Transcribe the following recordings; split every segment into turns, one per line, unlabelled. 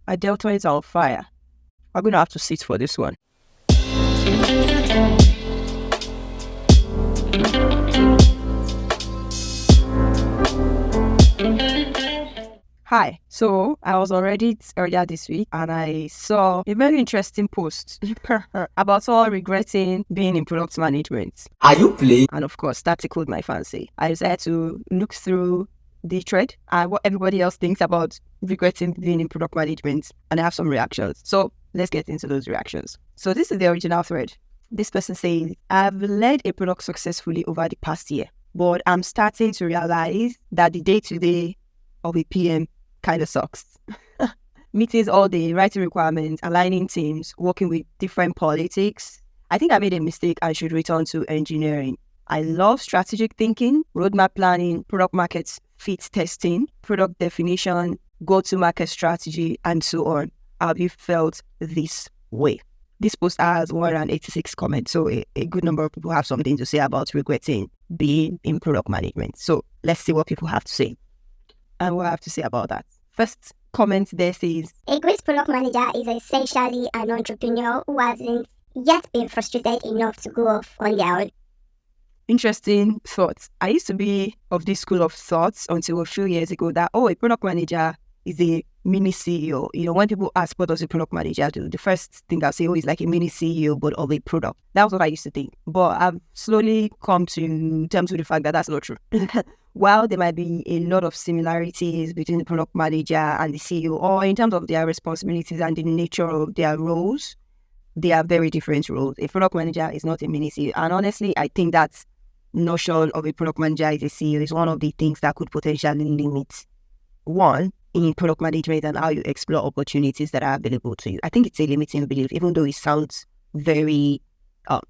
My Delta is on fire. I'm going to have to sit for this one. Hi. So I was on Reddit earlier this week and I saw a very interesting post about all regretting being in product management.
Are you playing?
And of course, that tickled my fancy. I decided to look through the thread and what everybody else thinks about regretting being in product management, and I have some reactions. So let's get into those reactions. So this is the original thread. This person says, I've led a product successfully over the past year, but I'm starting to realize that the day-to-day of a PM kind of sucks. Meetings all day, writing requirements, aligning teams, working with different politics. I think I made a mistake and should return to engineering. I love strategic thinking, roadmap planning, product market fit testing, product definition, go-to-market strategy, and so on. Have you felt this way? This post has 186 comments, so a good number of people have something to say about regretting being in product management. So let's see what people have to say and what I have to say about that. First comment there says,
a great product manager is essentially an entrepreneur who hasn't yet been frustrated enough to go off on their own.
Interesting thoughts. I used to be of this school of thoughts until a few years ago that, a product manager is a mini CEO. You know, when people ask what does a product manager do, the first thing I'll say, is like a mini CEO, but of a product. That was what I used to think. But I've slowly come to terms with the fact that that's not true. While there might be a lot of similarities between the product manager and the CEO, or in terms of their responsibilities and the nature of their roles, they are very different roles. A product manager is not a mini CEO. And honestly, I think that notion of a product manager as a CEO is one of the things that could potentially limit one in product management and how you explore opportunities that are available to you. I think it's a limiting belief, even though it sounds very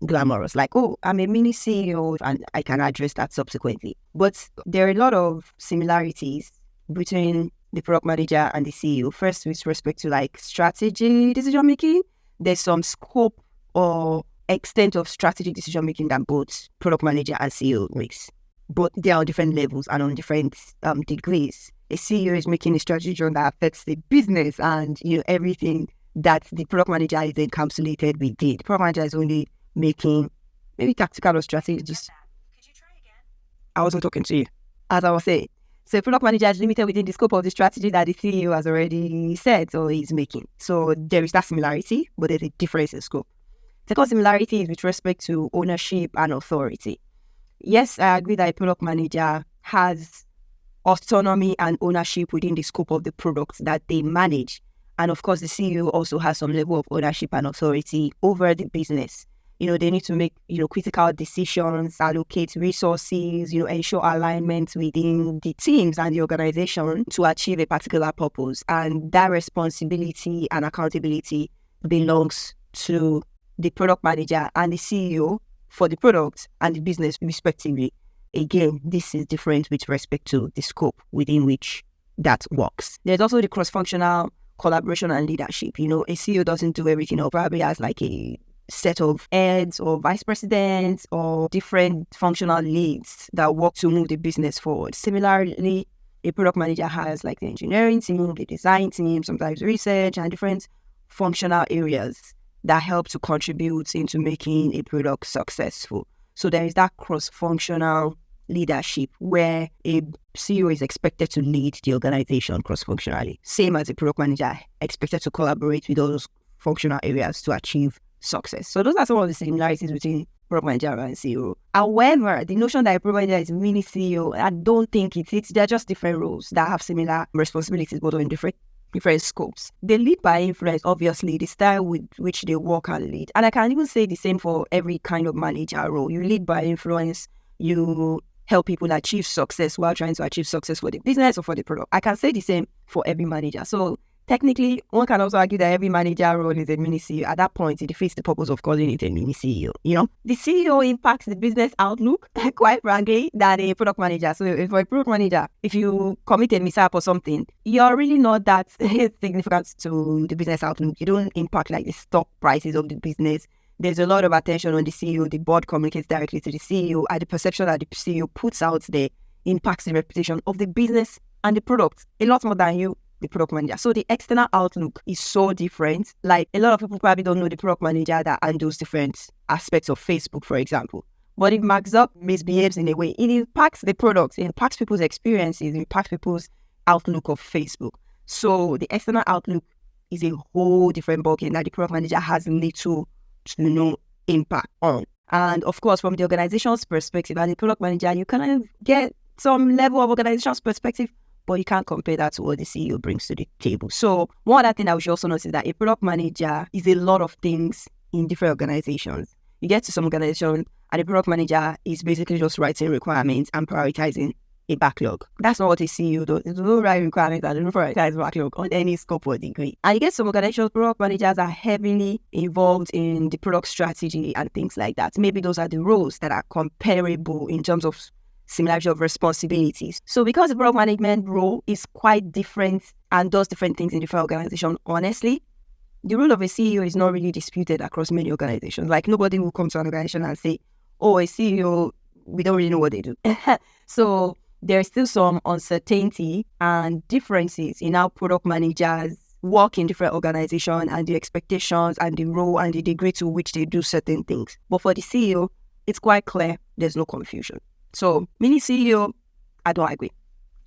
glamorous, like, I'm a mini CEO and I can address that subsequently. But there are a lot of similarities between the product manager and the CEO. First, with respect to like strategy decision making, there's some scope or extent of strategic decision making that both product manager and CEO makes. But they are on different levels and on different degrees. A CEO is making a strategy that affects the business and everything that the product manager is encapsulated with. The product manager is only making maybe tactical or strategic. Could you try again? I wasn't talking to you. As I was saying, so product manager is limited within the scope of the strategy that the CEO has already said or is making. So there is that similarity, but there's a difference in scope. Second similarity is with respect to ownership and authority. Yes, I agree that a product manager has autonomy and ownership within the scope of the products that they manage. And of course, the CEO also has some level of ownership and authority over the business. They need to make, critical decisions, allocate resources, ensure alignment within the teams and the organization to achieve a particular purpose. And that responsibility and accountability belongs to the product manager and the CEO for the product and the business respectively. Again, this is different with respect to the scope within which that works. There's also the cross-functional collaboration and leadership. A CEO doesn't do everything, or probably has like a set of heads or vice presidents or different functional leads that work to move the business forward. Similarly, a product manager has like the engineering team, the design team, sometimes research, and different functional areas that help to contribute into making a product successful. So there is that cross-functional leadership where a CEO is expected to lead the organization cross-functionally. Same as a product manager expected to collaborate with those functional areas to achieve success. So those are some of the similarities between product manager and CEO. However, the notion that a product manager is a mini CEO, I don't think it's they're just different roles that have similar responsibilities, but in different scopes. They lead by influence, obviously, the style with which they work and lead. And I can even say the same for every kind of manager role. You lead by influence, you help people achieve success while trying to achieve success for the business or for the product. I can say the same for every manager. So technically, one can also argue that every manager role is a mini CEO. At that point, it defeats the purpose of calling it a mini CEO. The CEO impacts the business outlook, quite frankly, than a product manager. So if for a product manager, if you commit a mishap or something, you're really not that significant to the business outlook. You don't impact like the stock prices of the business. There's a lot of attention on the CEO. The board communicates directly to the CEO, and the perception that the CEO puts out there impacts the reputation of the business and the product a lot more than you. the product manager. So the external outlook is so different. Like a lot of people probably don't know the product manager that handles different aspects of Facebook, for example. But if Mark Zuck misbehaves in a way, it impacts the product, it impacts people's experiences, it impacts people's outlook of Facebook. So the external outlook is a whole different ballgame that the product manager has little to no impact on. And of course, from the organization's perspective, as a product manager, you kind of get some level of organization's perspective, but you can't compare that to what the CEO brings to the table. So one other thing that we should also notice is that a product manager is a lot of things in different organizations. You get to some organization and the product manager is basically just writing requirements and prioritizing a backlog. That's not what a CEO does. They don't write requirements and they don't prioritize backlog on any scope or degree. And you get some organizations, product managers are heavily involved in the product strategy and things like that. Maybe those are the roles that are comparable in terms of similarity of responsibilities. So because the product management role is quite different and does different things in different organizations, honestly, the role of a CEO is not really disputed across many organizations. Like nobody will come to an organization and say, oh, a CEO, we don't really know what they do. So there's still some uncertainty and differences in how product managers work in different organizations and the expectations and the role and the degree to which they do certain things. But for the CEO, it's quite clear there's no confusion. So, mini CEO, I don't agree.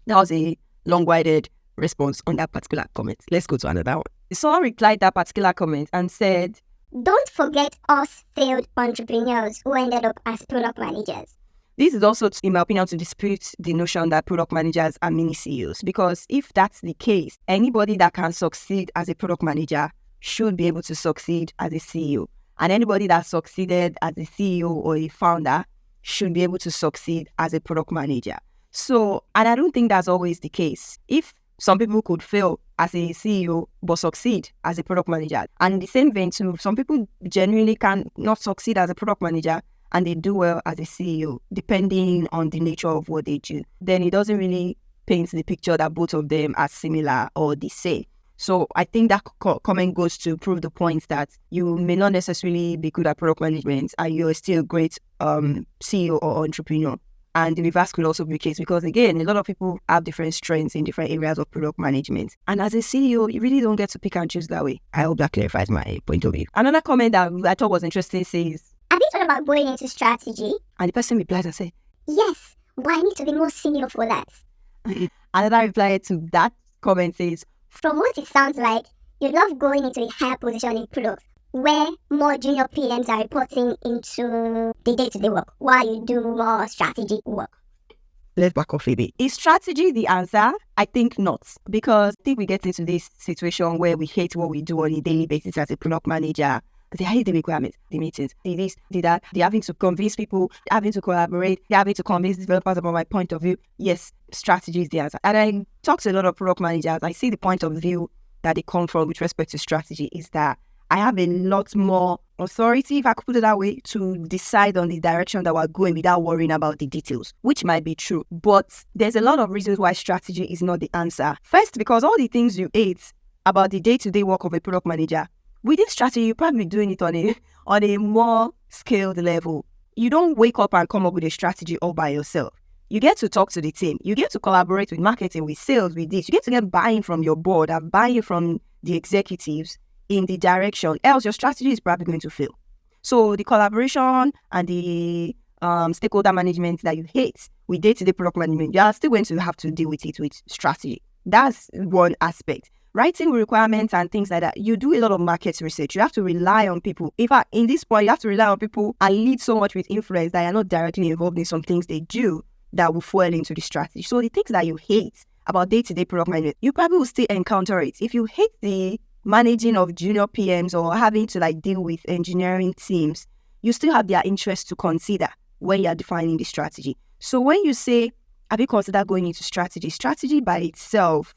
That was a long-winded response on that particular comment. Let's go to another one. Someone replied that particular comment and said,
don't forget us failed entrepreneurs who ended up as product managers.
This is also, in my opinion, to dispute the notion that product managers are mini CEOs. Because if that's the case, anybody that can succeed as a product manager should be able to succeed as a CEO. And anybody that succeeded as a CEO or a founder should be able to succeed as a product manager. So, and I don't think that's always the case. If some people could fail as a CEO but succeed as a product manager, and in the same vein too, some people genuinely can not succeed as a product manager and they do well as a CEO, depending on the nature of what they do, then it doesn't really paint the picture that both of them are similar or the same. So I think that comment goes to prove the point that you may not necessarily be good at product management and you're still a great CEO or entrepreneur. And the reverse could also be the case because, again, a lot of people have different strengths in different areas of product management. And as a CEO, you really don't get to pick and choose that way. I hope that clarifies my point of view. Another comment that I thought was interesting says,
have you thought about going into strategy?
And the person replies and said,
yes, but I need to be more senior for that.
Another reply to that comment says,
from what it sounds like, you love going into a higher position in product where more junior PMs are reporting into the day-to-day work while you do more strategic work.
Let's back off a bit. Is strategy the answer? I think not. Because I think we get into this situation where we hate what we do on a daily basis as a product manager. They hate the requirements, the meetings, this, that. They're having to convince people, they're having to collaborate, they're having to convince developers about my point of view. Yes, strategy is the answer. And I talk to a lot of product managers. I see the point of view that they come from with respect to strategy is that I have a lot more authority, if I could put it that way, to decide on the direction that we're going without worrying about the details, which might be true. But there's a lot of reasons why strategy is not the answer. First, because all the things you hate about the day-to-day work of a product manager, within strategy, you're probably doing it on a more scaled level. You don't wake up and come up with a strategy all by yourself. You get to talk to the team. You get to collaborate with marketing, with sales, with this. You get to get buy-in from your board and buy-in from the executives in the direction. Else, your strategy is probably going to fail. So the collaboration and the stakeholder management that you hate with day-to-day product management, you are still going to have to deal with it with strategy. That's one aspect. Writing requirements and things like that, you do a lot of market research. You have to rely on people. In fact, in this point, you have to rely on people and lead so much with influence that you're not directly involved in some things they do that will fuel into the strategy. So the things that you hate about day-to-day product management, you probably will still encounter it. If you hate the managing of junior PMs or having to deal with engineering teams, you still have their interest to consider when you're defining the strategy. So when you say, have you considered going into strategy? Strategy by itself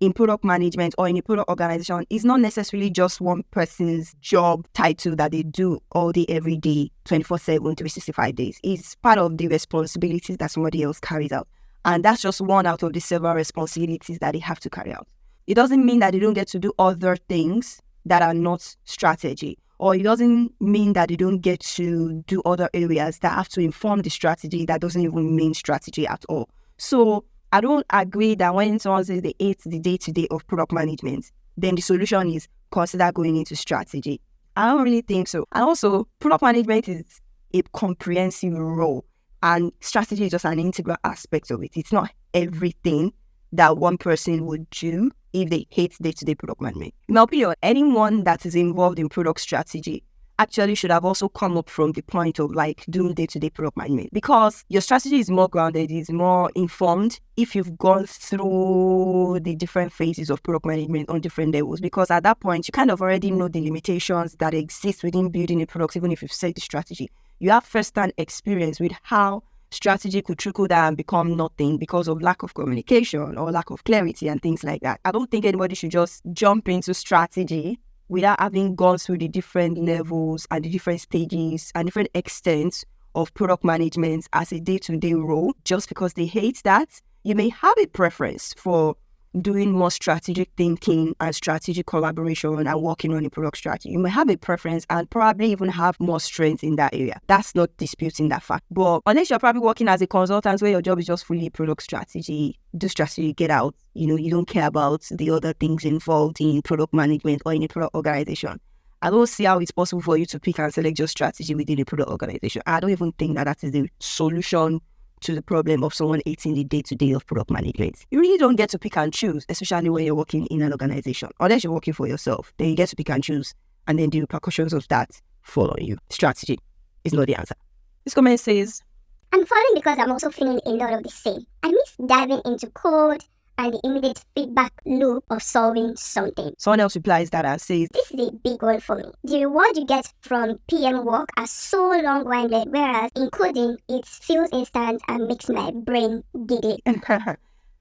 in product management or in a product organization is not necessarily just one person's job title that they do all day, every day, 24/7, 365 days. It's part of the responsibilities that somebody else carries out. And that's just one out of the several responsibilities that they have to carry out. It doesn't mean that they don't get to do other things that are not strategy. Or it doesn't mean that they don't get to do other areas that have to inform the strategy that doesn't even mean strategy at all. So I don't agree that when someone says they hate the day-to-day of product management, then the solution is consider going into strategy. I don't really think so. And also, product management is a comprehensive role, and strategy is just an integral aspect of it. It's not everything that one person would do if they hate day-to-day product management. In my opinion, anyone that is involved in product strategy actually should have also come up from the point of like doing day-to-day product management, because your strategy is more grounded, is more informed if you've gone through the different phases of product management on different levels, because at that point you kind of already know the limitations that exist within building a product. Even if you've set the strategy, you have first-hand experience with how strategy could trickle down and become nothing because of lack of communication or lack of clarity and things like that. I don't think anybody should just jump into strategy without having gone through the different levels and the different stages and different extents of product management as a day-to-day role. Just because they hate that, you may have a preference for doing more strategic thinking and strategic collaboration and working on a product strategy. You may have a preference and probably even have more strength in that area. That's not disputing that fact. But unless you're probably working as a consultant where your job is just fully product strategy, do strategy, get out. You don't care about the other things involved in product management or in a product organization. I don't see how it's possible for you to pick and select your strategy within a product organization. I don't even think that is the solution to the problem of someone hating the day-to-day of product management. You really don't get to pick and choose, especially when you're working in an organization. Unless you're working for yourself, then you get to pick and choose, and then the repercussions of that fall on you. Strategy is not the answer. This comment says,
I'm following because I'm also feeling a lot of the same. I miss diving into code and the immediate feedback loop of solving something.
Someone else replies that and says,
this is a big one for me. The reward you get from PM work are so long-winded, whereas in coding, it feels instant and makes my brain giddy.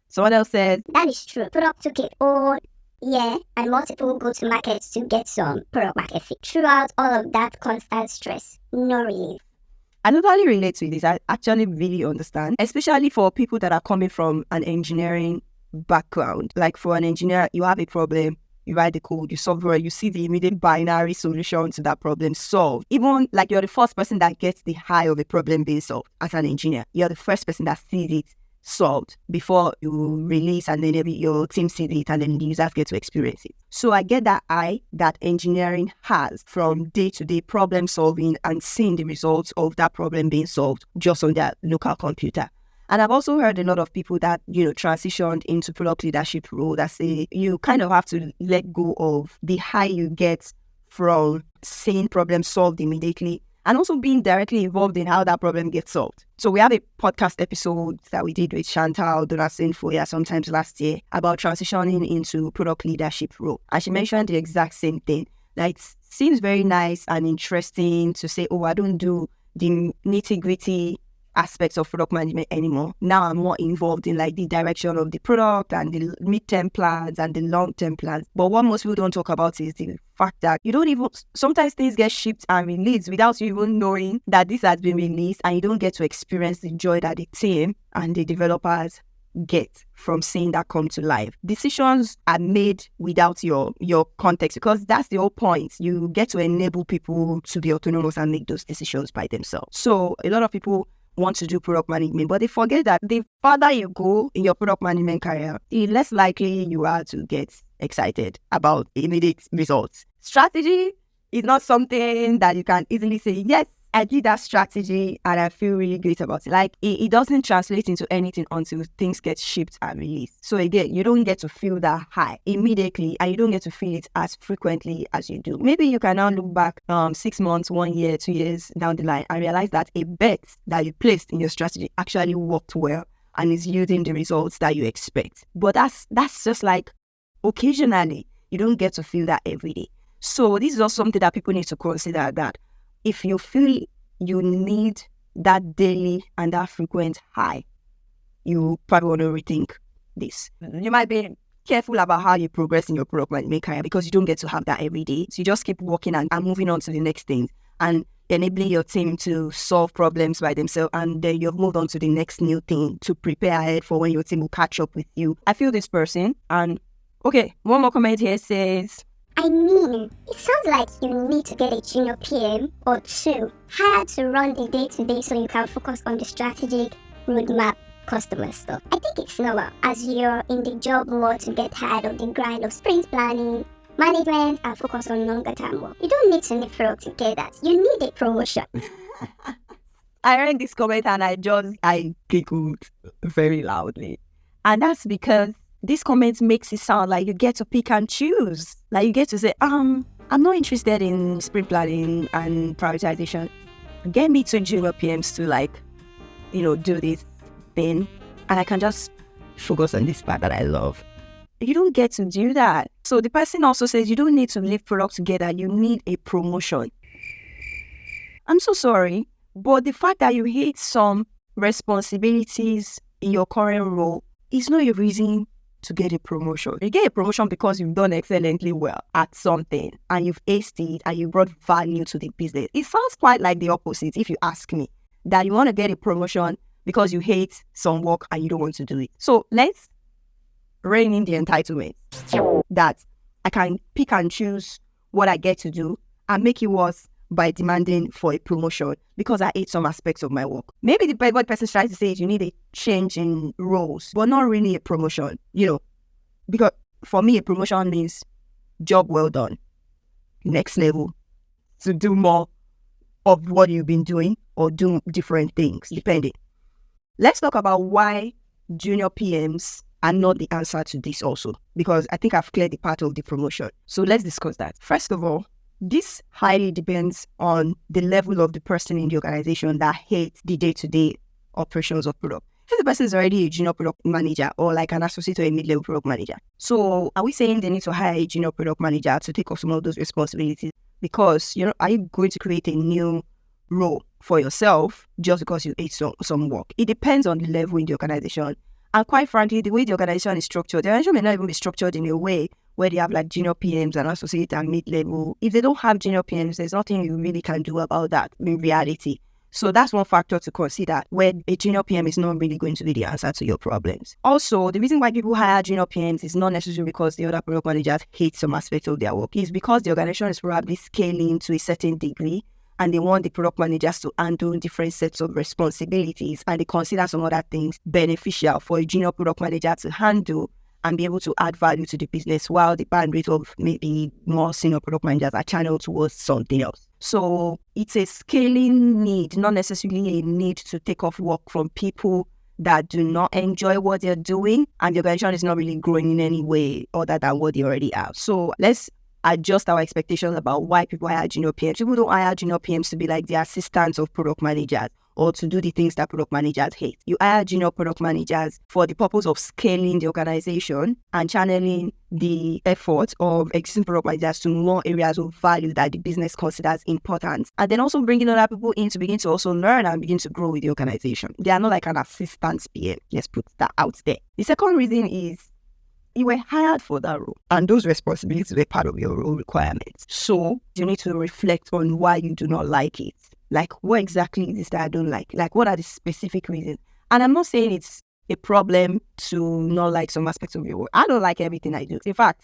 Someone else says,
that is true. Product took it all year and multiple go-to-markets to get some product market fit. Throughout all of that constant stress, no relief.
I totally relate to this. I actually really understand, especially for people that are coming from an engineering background. Like for an engineer, you have a problem, you write the code, you solve it, you see the immediate binary solution to that problem solved. Even like you're the first person that gets the high of a problem being solved as an engineer. You're the first person that sees it solved before you release, and then maybe your team sees it and then the users get to experience it. So I get that eye that engineering has from day-to-day problem solving and seeing the results of that problem being solved just on their local computer. And I've also heard a lot of people that, transitioned into product leadership role that say you kind of have to let go of the high you get from seeing problems solved immediately and also being directly involved in how that problem gets solved. So we have a podcast episode that we did with Chantal Donatien-Foya sometimes last year about transitioning into product leadership role. And she mentioned the exact same thing. Like, it seems very nice and interesting to say, I don't do the nitty-gritty aspects of product management anymore. Now I'm more involved in like the direction of the product and the mid-term plans and the long-term plans. But what most people don't talk about is the fact that sometimes things get shipped and released without you even knowing that this has been released, and you don't get to experience the joy that the team and the developers get from seeing that come to life. Decisions are made without your context, because that's the whole point. You get to enable people to be autonomous and make those decisions by themselves. So a lot of people want to do product management, but they forget that the farther you go in your product management career, the less likely you are to get excited about immediate results. Strategy is not something that you can easily say, yes, I did that strategy and I feel really great about it. Like, it doesn't translate into anything until things get shipped and released. So again, you don't get to feel that high immediately, and you don't get to feel it as frequently as you do. Maybe you can now look back 6 months, 1 year, 2 years down the line and realize that a bet that you placed in your strategy actually worked well and is yielding the results that you expect. But that's just like occasionally. You don't get to feel that every day. So this is also something that people need to consider, that if you feel you need that daily and that frequent high, you probably want to rethink this. You might be careful about how you progress in your product management career, because you don't get to have that every day. So you just keep working and moving on to the next thing and enabling your team to solve problems by themselves. And then you've moved on to the next new thing to prepare ahead for when your team will catch up with you. I feel this person. And okay, one more comment here says,
I mean, it sounds like you need to get a junior PM or two hired to run the day-to-day so you can focus on the strategic roadmap customer stuff. I think it's normal as you're in the job mode to get tired of the grind of sprint planning, management, and focus on longer term work. You don't need to leapfrog to get that. You need a promotion.
I read this comment and I giggled very loudly. And that's because this comment makes it sound like you get to pick and choose. Like you get to say, I'm not interested in sprint planning and prioritization. Get me to junior PMs to do this thing. And I can just focus on this part that I love. You don't get to do that. So the person also says you don't need to leave product together. You need a promotion. I'm so sorry, but the fact that you hate some responsibilities in your current role is not a reason to get a promotion. You get a promotion because you've done excellently well at something and you've aced it and you brought value to the business. It sounds quite like the opposite if you ask me, that you want to get a promotion because you hate some work and you don't want to do it. So let's rein in the entitlement that I can pick and choose what I get to do and make it worse by demanding for a promotion because I hate some aspects of my work. Maybe what the person's trying to say is you need a change in roles, but not really a promotion, because for me, a promotion means job well done, next level, to do more of what you've been doing or do different things, depending. Let's talk about why junior PMs are not the answer to this also, because I think I've cleared the part of the promotion. So let's discuss that. First of all, this highly depends on the level of the person in the organization that hates the day-to-day operations of product. If the person is already a junior product manager or like an associate or a mid-level product manager, so are we saying they need to hire a junior product manager to take off some of those responsibilities? Because, are you going to create a new role for yourself just because you hate some work? It depends on the level in the organization. And quite frankly, the way the organization is structured, the organization may not even be structured in a way where they have like junior PMs and associate and mid-level. If they don't have junior PMs, there's nothing you really can do about that in reality. So that's one factor to consider, where a junior PM is not really going to be the answer to your problems. Also, the reason why people hire junior PMs is not necessarily because the other product managers hate some aspect of their work. It's because the organization is probably scaling to a certain degree and they want the product managers to handle different sets of responsibilities, and they consider some other things beneficial for a junior product manager to handle and be able to add value to the business, while the bandwidth of maybe more senior product managers are channeled towards something else. So it's a scaling need, not necessarily a need to take off work from people that do not enjoy what they're doing, and the organization is not really growing in any way other than what they already have. So let's adjust our expectations about why people hire junior PMs. People don't hire junior PMs to be like the assistants of product managers or to do the things that product managers hate. You hire junior product managers for the purpose of scaling the organization and channeling the efforts of existing product managers to more areas of value that the business considers important. And then also bringing other people in to begin to also learn and begin to grow with the organization. They are not like an assistant PM. Let's put that out there. The second reason is you were hired for that role, and those responsibilities were part of your role requirements. So you need to reflect on why you do not like it. Like, what exactly is it that I don't like? Like, what are the specific reasons? And I'm not saying it's a problem to not like some aspects of your work. I don't like everything I do. In fact,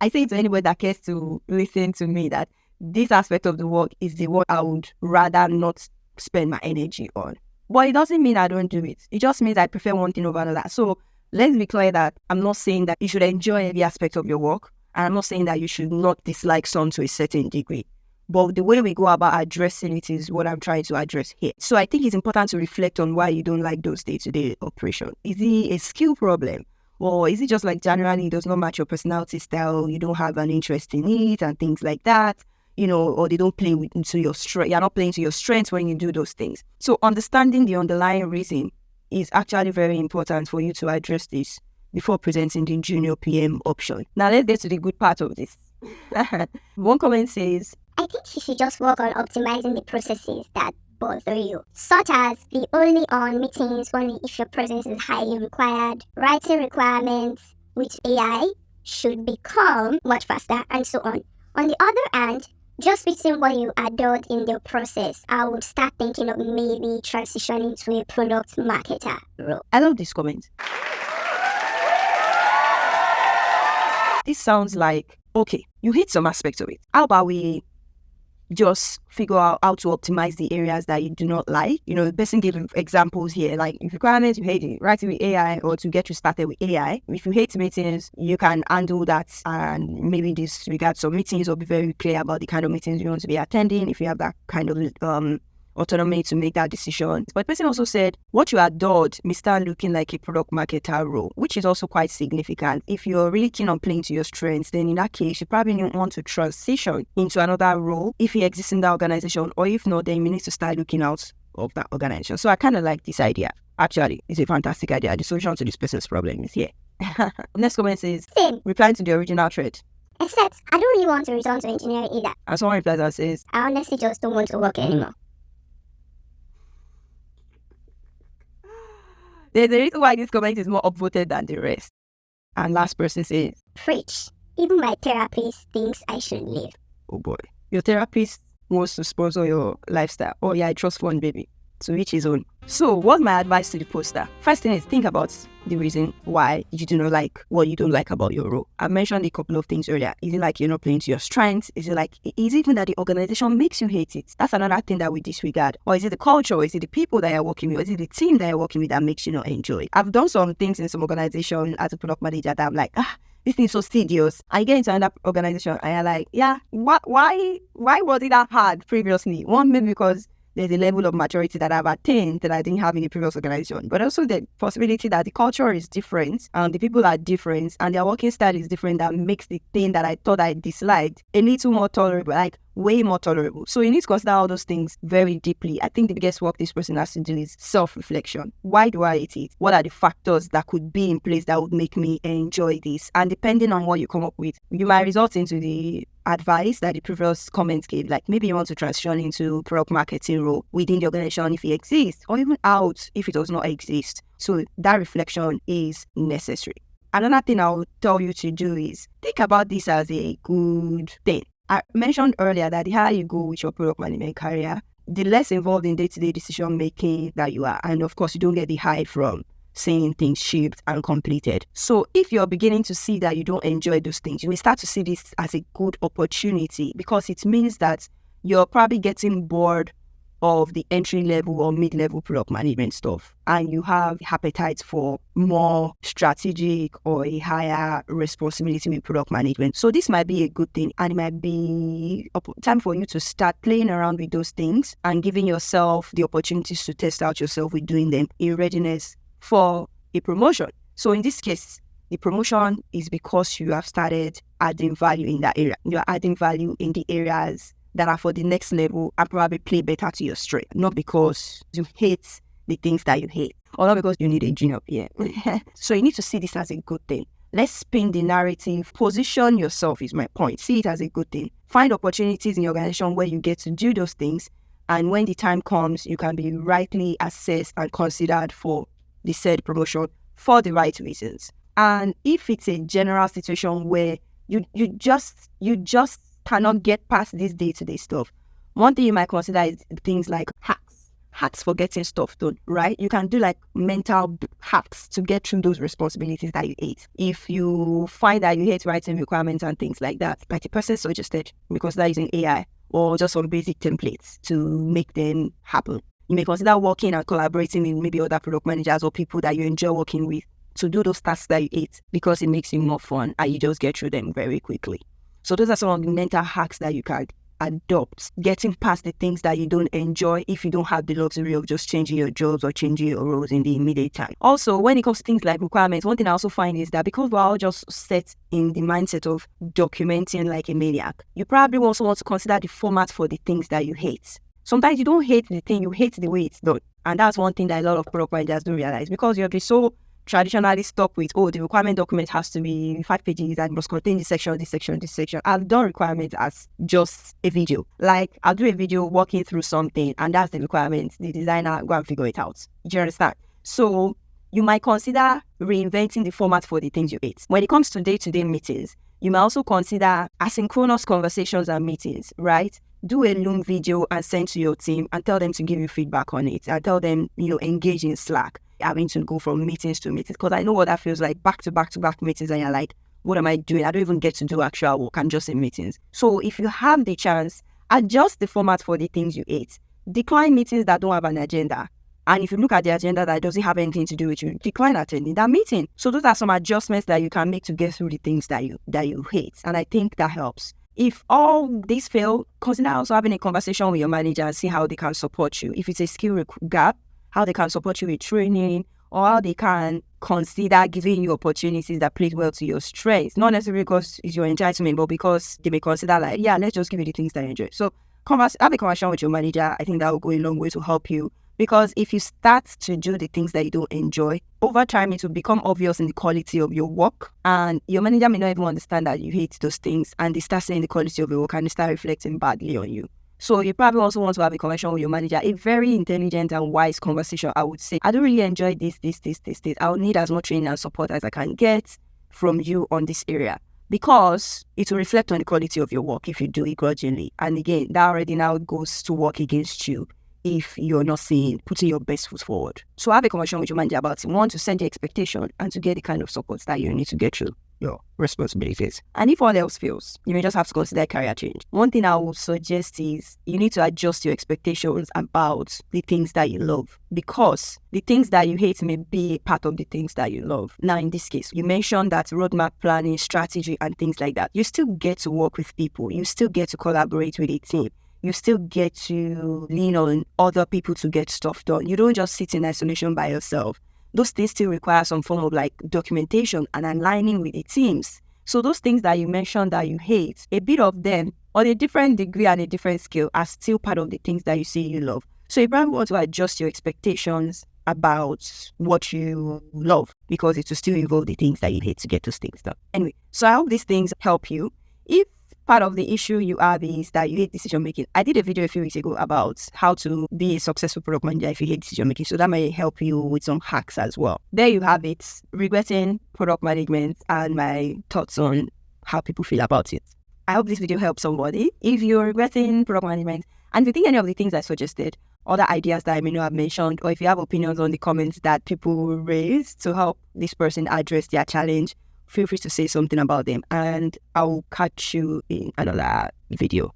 I say to anybody that cares to listen to me that this aspect of the work is the one I would rather not spend my energy on. But it doesn't mean I don't do it. It just means I prefer one thing over another. So let's be clear that I'm not saying that you should enjoy every aspect of your work. And I'm not saying that you should not dislike some to a certain degree. But the way we go about addressing it is what I'm trying to address here. So I think it's important to reflect on why you don't like those day-to-day operations. Is it a skill problem? Or is it just like generally it does not match your personality style, you don't have an interest in it and things like that, or they don't play into your strength. You're not playing to your strengths when you do those things. So understanding the underlying reason is actually very important for you to address this before presenting the junior PM option. Now let's get to the good part of this. One comment says,
I think you should just work on optimizing the processes that bother you, such as be only on meetings only if your presence is highly required, writing requirements with AI should become much faster, and so on. On the other hand, just fixing what you adored in the process, I would start thinking of maybe transitioning to a product marketer role.
I love this comment. This sounds like, okay, you hate some aspects of it. How about we just figure out how to optimize the areas that you do not like. The person gave examples here, like if requirements, you hate it, writing with AI or to get you started with AI. If you hate meetings, you can handle that and maybe disregard some meetings or be very clear about the kind of meetings you want to be attending if you have that kind of autonomy to make that decision. But the person also said, what you adored may start looking like a product marketer role, which is also quite significant. If you're really keen on playing to your strengths, then in that case, you probably want to transition into another role if it exists in that organization, or if not, then you need to start looking out of that organization. So I kind of like this idea. Actually, it's a fantastic idea. The solution to this person's problem is here. Next comment says,
Same.
replying to the original thread.
Except, I don't really want to return to engineering either.
And someone replies and says,
I honestly just don't want to work anymore.
there's a reason why this comment is more upvoted than the rest. And last person says,
Preach. Even my therapist thinks I should leave.
oh boy. Your therapist wants to sponsor your lifestyle. Oh yeah, I trust fund, baby. To each his own. So what's my advice to the poster? First thing is think about the reason why you do not like what you don't like about your role. I mentioned a couple of things earlier. Is it like you're not playing to your strengths? Is it even that the organization makes you hate it? That's another thing that we disregard. Or is it the culture? Or is it the people that you're working with? Or is it the team that you're working with that makes you not enjoy? I've done some things in some organization as a product manager that I'm like, this thing is so tedious. I get into another organization and you're like, yeah, why was it that hard previously? One, maybe because there's a level of maturity that I've attained that I didn't have in the previous organization. But also the possibility that the culture is different and the people are different and their working style is different that makes the thing that I thought I disliked a little more tolerable, like way more tolerable. So you need to consider all those things very deeply. I think the biggest work this person has to do is self-reflection. Why do I hate it? What are the factors that could be in place that would make me enjoy this? And depending on what you come up with, you might result into the advice that the previous comments gave, like maybe you want to transition into product marketing role within the organization if it exists, or even out if it does not exist. So that reflection is necessary. Another thing I would tell you to do is think about this as a good thing. I mentioned earlier that the higher you go with your product management career, the less involved in day-to-day decision making that you are. And of course, you don't get the high from seeing things shipped and completed. So if you're beginning to see that you don't enjoy those things, you may start to see this as a good opportunity because it means that you're probably getting bored of the entry-level or mid-level product management stuff and you have appetite for more strategic or a higher responsibility with product management. So this might be a good thing and it might be time for you to start playing around with those things and giving yourself the opportunities to test out yourself with doing them in readiness for a promotion. So in this case, the promotion is because you have started adding value in that area. You are adding value in the areas that are for the next level and probably play better to your strength, not because you hate the things that you hate or not because you need a junior PM. So you need to see this as a good thing. Let's spin the narrative. Position yourself is my point. See it as a good thing. Find opportunities in your organization where you get to do those things. And when the time comes, you can be rightly assessed and considered for the said promotion for the right reasons. And if it's a general situation where you just cannot get past this day-to-day stuff, one thing you might consider is things like hacks for getting stuff done, right? You can do like mental hacks to get through those responsibilities that you hate. If you find that you hate writing requirements and things like that, like the person suggested, because they're using AI or just some basic templates to make them happen. You may consider working and collaborating with maybe other product managers or people that you enjoy working with to do those tasks that you hate because it makes it more fun and you just get through them very quickly. So those are some of the mental hacks that you can adopt, getting past the things that you don't enjoy if you don't have the luxury of just changing your jobs or changing your roles in the immediate time. Also, when it comes to things like requirements, one thing I also find is that because we're all just set in the mindset of documenting like a maniac, you probably also want to consider the format for the things that you hate. Sometimes you don't hate the thing, you hate the way it's done. And that's one thing that a lot of product managers don't realize because you'll be so traditionally stuck with, the requirement document has to be 5 pages and must contain this section, this section, this section. I've done requirements as just a video. Like I'll do a video walking through something and that's the requirement. The designer go and figure it out. Do you understand? So you might consider reinventing the format for the things you hate. When it comes to day-to-day meetings, you might also consider asynchronous conversations and meetings, right? Do a long video and send to your team and tell them to give you feedback on it and tell them, engage in Slack. Having to go from meetings to meetings because I know what that feels like, back to back meetings, and you're like, what am I doing? I don't even get to do actual work. I'm just in meetings. So if you have the chance Adjust the format for the things you hate. Decline meetings that don't have an agenda. And if you look at the agenda that doesn't have anything to do with you, decline attending that meeting. So those are some adjustments that you can make to get through the things that you hate. And I think that helps. If all these fail, consider also having a conversation with your manager and see how they can support you. If it's a skill gap, how they can support you with training, or how they can consider giving you opportunities that play well to your strengths. Not necessarily because it's your entitlement, but because they may consider like, yeah, let's just give you the things that you enjoy. So have a conversation with your manager. I think that will go a long way to help you. Because if you start to do the things that you don't enjoy, over time it will become obvious in the quality of your work. And your manager may not even understand that you hate those things. And they start seeing the quality of your work and they start reflecting badly on you. So you probably also want to have a conversation with your manager, a very intelligent and wise conversation, I would say. I don't really enjoy this. I would need as much training and support as I can get from you on this area. Because it will reflect on the quality of your work if you do it grudgingly. And again, that already now goes to work against you if you're not putting your best foot forward. So have a conversation with your manager about it. One, to set the expectation and to get the kind of support that you need to get through your responsibilities. And if all else fails, you may just have to consider career change. One thing I would suggest is you need to adjust your expectations about the things that you love, because the things that you hate may be a part of the things that you love. Now, in this case, you mentioned that roadmap planning, strategy, and things like that. You still get to work with people. You still get to collaborate with a team. You still get to lean on other people to get stuff done. You don't just sit in isolation by yourself. Those things still require some form of like documentation and aligning with the teams. So those things that you mentioned that you hate, a bit of them on a different degree and a different scale are still part of the things that you say you love. So you probably want to adjust your expectations about what you love, because it will still involve the things that you hate to get those things done. Anyway, so I hope these things help you. If part of the issue you have is that you hate decision making, I did a video a few weeks ago about how to be a successful product manager if you hate decision making. So that may help you with some hacks as well. There you have it, regretting product management and my thoughts on how people feel about it. I hope this video helps somebody. If you're regretting product management and if you think any of the things I suggested, other ideas that I may not have mentioned, or if you have opinions on the comments that people raise to help this person address their challenge, feel free to say something about them, and I will catch you in another video.